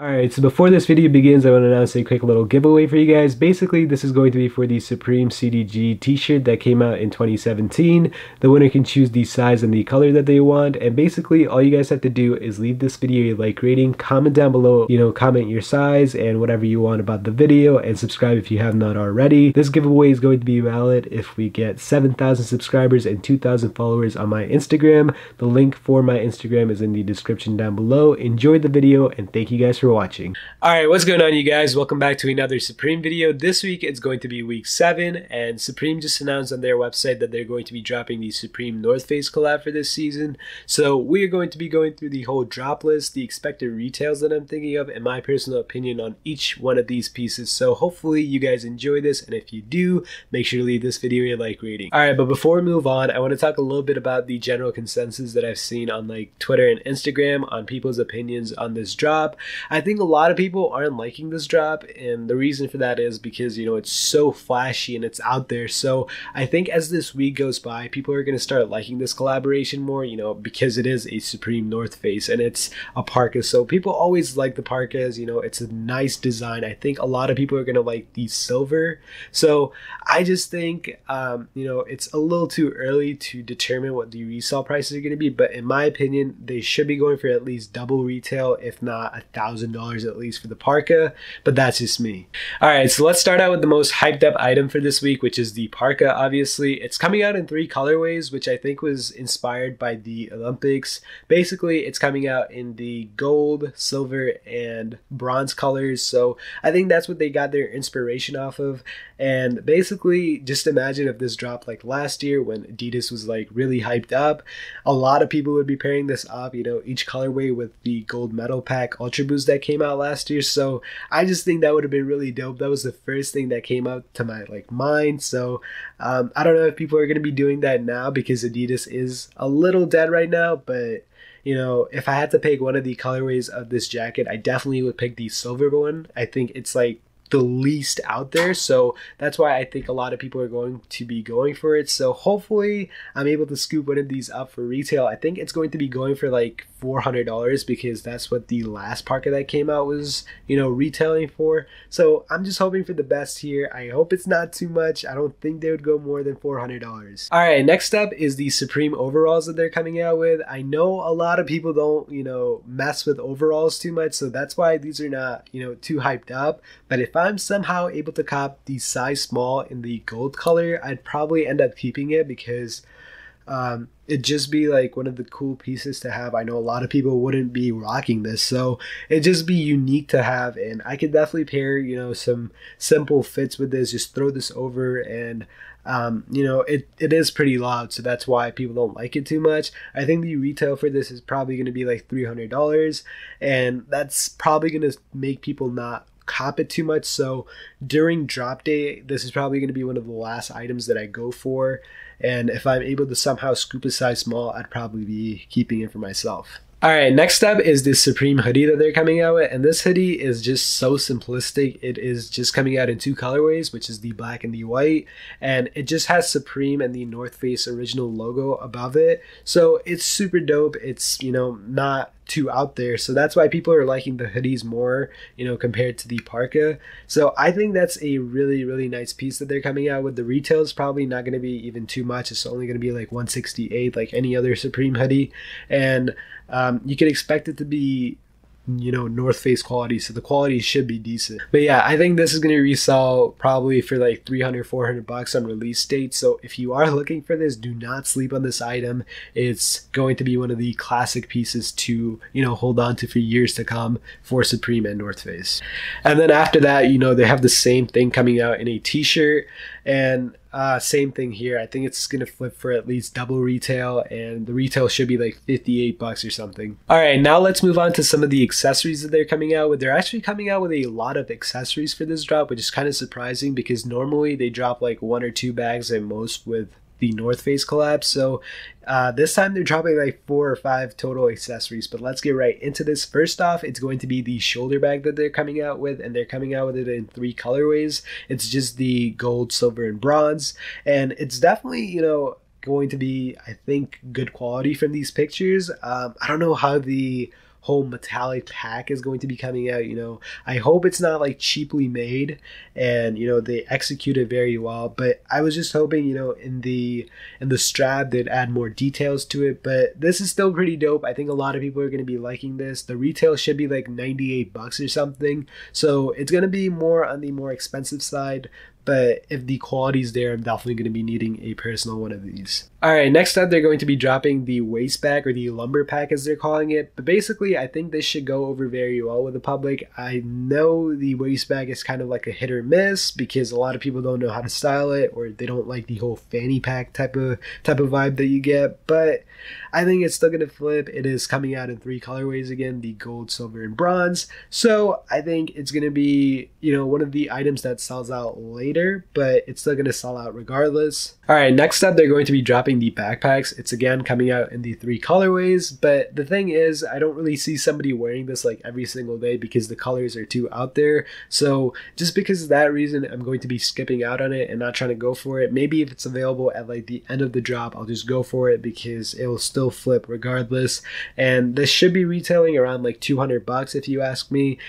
Alright, so before this video begins, I want to announce a quick little giveaway for you guys. Basically, this is going to be for the Supreme CDG t-shirt that came out in 2017. The winner can choose the size and the color that they want, and basically all you guys have to do is leave this video a like rating, comment down below, comment your size and whatever you want about the video, and subscribe if you have not already. This giveaway is going to be valid if we get 7,000 subscribers and 2,000 followers on my Instagram. The link for my Instagram is in the description down below. Enjoy the video, and thank you guys for watching. Alright, what's going on, you guys? Welcome back to another Supreme video. This week it's going to be week 7, and Supreme just announced on their website that they're going to be dropping the Supreme North Face collab for this season. So we are going to be going through the whole drop list, the expected retails that I'm thinking of, and my personal opinion on each one of these pieces. So hopefully you guys enjoy this, and if you do, make sure to leave this video a like rating. Alright, but before we move on, I want to talk a little bit about the general consensus that I've seen on like Twitter and Instagram on people's opinions on this drop. I think a lot of people aren't liking this drop, and the reason for that is because it's so flashy and it's out there. So I think as this week goes by, people are going to start liking this collaboration more, because it is a Supreme North Face and it's a parka. So people always like the parkas, it's a nice design. I think a lot of people are going to like the silver. So I just think it's a little too early to determine what the resale prices are going to be, but in my opinion they should be going for at least double retail, if not $1,000 at least for the parka, but that's just me. Alright, so let's start out with the most hyped up item for this week, which is the parka. Obviously it's coming out in 3 colorways, which I think was inspired by the Olympics. Basically it's coming out in the gold, silver, and bronze colors, so I think that's what they got their inspiration off of. And basically just imagine if this dropped like last year when Adidas was like really hyped up. A lot of people would be pairing this up, each colorway with the gold metal pack Ultra Boost that came out last year. So I just think that would have been really dope. That was the first thing that came out to my mind. So I don't know if people are going to be doing that now because Adidas is a little dead right now, but if I had to pick one of the colorways of this jacket, I definitely would pick the silver one. I think it's like the least out there, so that's why I think a lot of people are going to be going for it. So hopefully I'm able to scoop one of these up for retail. I think it's going to be going for like $400 because that's what the last parka that came out was retailing for. So I'm just hoping for the best here. I hope it's not too much. I don't think they would go more than $400. All right, next up is the Supreme overalls that they're coming out with. I know a lot of people don't mess with overalls too much, so that's why these are not too hyped up. But if I'm somehow able to cop the size small in the gold color, I'd probably end up keeping it because it'd just be like one of the cool pieces to have. I know a lot of people wouldn't be rocking this, so it'd just be unique to have, and I could definitely pair some simple fits with this. Just throw this over, and it is pretty loud, so that's why people don't like it too much. I think the retail for this is probably going to be like $300, and that's probably going to make people not cop it too much. So during drop day, this is probably going to be one of the last items that I go for, and if I'm able to somehow scoop a size small, I'd probably be keeping it for myself. Alright, next up is this Supreme hoodie that they're coming out with, and this hoodie is just so simplistic. It is just coming out in 2 colorways, which is the black and the white, and it just has Supreme and the North Face original logo above it. So it's super dope. It's not too out there, so that's why people are liking the hoodies more compared to the parka. So I think that's a really nice piece that they're coming out with. The retail is probably not going to be even too much. It's only going to be like $168 like any other Supreme hoodie, and you can expect it to be North Face quality, so the quality should be decent. But yeah, I think this is going to resell probably for like $300-400 on release date. So if you are looking for this, do not sleep on this item. It's going to be one of the classic pieces to hold on to for years to come for Supreme and North Face. And then after that, they have the same thing coming out in a t-shirt, and same thing here. I think it's gonna flip for at least double retail, and the retail should be like $58 or something. All right, now let's move on to some of the accessories that they're coming out with. They're actually coming out with a lot of accessories for this drop, which is kind of surprising because normally they drop like 1 or 2 bags at most with the North Face collab. So this time they're dropping like 4 or 5 total accessories, but let's get right into this. First off, it's going to be the shoulder bag that they're coming out with, and they're coming out with it in 3 colorways. It's just the gold, silver, and bronze, and it's definitely going to be, I think, good quality from these pictures. I don't know how the whole metallic pack is going to be coming out. I hope it's not like cheaply made, and they execute it very well. But I was just hoping, in the strap they'd add more details to it. But this is still pretty dope. I think a lot of people are going to be liking this. The retail should be like $98 or something, so it's going to be more on the more expensive side. But if the quality's there, I'm definitely going to be needing a personal one of these. Alright, next up they're going to be dropping the waist pack, or the lumber pack as they're calling it. But basically, I think this should go over very well with the public. I know the waist pack is kind of like a hit or miss because a lot of people don't know how to style it, or they don't like the whole fanny pack type of vibe that you get. But I think it's still going to flip. It is coming out in 3 colorways again, the gold, silver, and bronze. So I think it's going to be, one of the items that sells out later, but it's still going to sell out regardless. Alright, next up they're going to be dropping the backpacks. It's again coming out in the 3 colorways, but the thing is, I don't really see somebody wearing this like every single day because the colors are too out there. So just because of that reason, I'm going to be skipping out on it and not trying to go for it. Maybe if it's available at like the end of the drop, I'll just go for it because it will still flip regardless. And this should be retailing around like $200 if you ask me.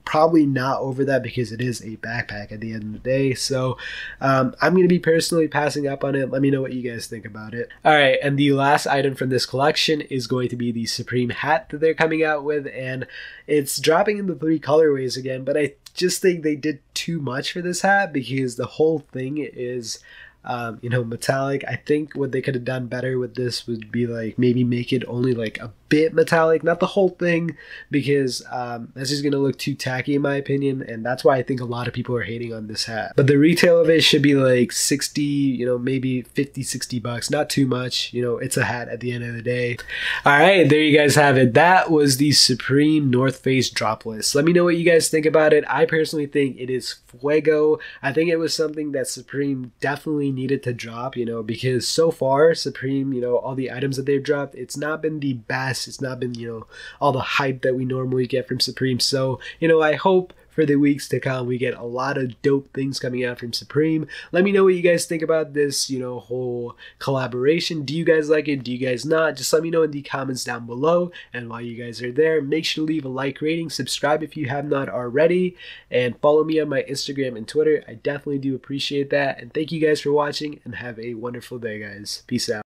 Probably not over that because it is a backpack at the end of the day. So I'm going to be personally passing up on it. Let me know what you guys think about it. Alright, and the last item from this collection is going to be the Supreme hat that they're coming out with, and it's dropping in the 3 colorways again, but I just think they did too much for this hat because the whole thing is metallic. I think what they could have done better with this would be like maybe make it only like a bit metallic, not the whole thing, because that's just gonna look too tacky in my opinion, and that's why I think a lot of people are hating on this hat. But the retail of it should be like 60, maybe 50-60 bucks, not too much. It's a hat at the end of the day. All right, there you guys have it. That was the Supreme North Face drop list. Let me know what you guys think about it. I personally think it is fuego. I think it was something that Supreme definitely needed to drop, because so far Supreme, all the items that they've dropped, it's not been the best. It's not been, all the hype that we normally get from Supreme. So, I hope for the weeks to come we get a lot of dope things coming out from Supreme. Let me know what you guys think about this, whole collaboration. Do you guys like it? Do you guys not? Just let me know in the comments down below. And while you guys are there, make sure to leave a like, rating, subscribe if you have not already, and follow me on my Instagram and Twitter. I definitely do appreciate that. And thank you guys for watching, and have a wonderful day, guys. Peace out.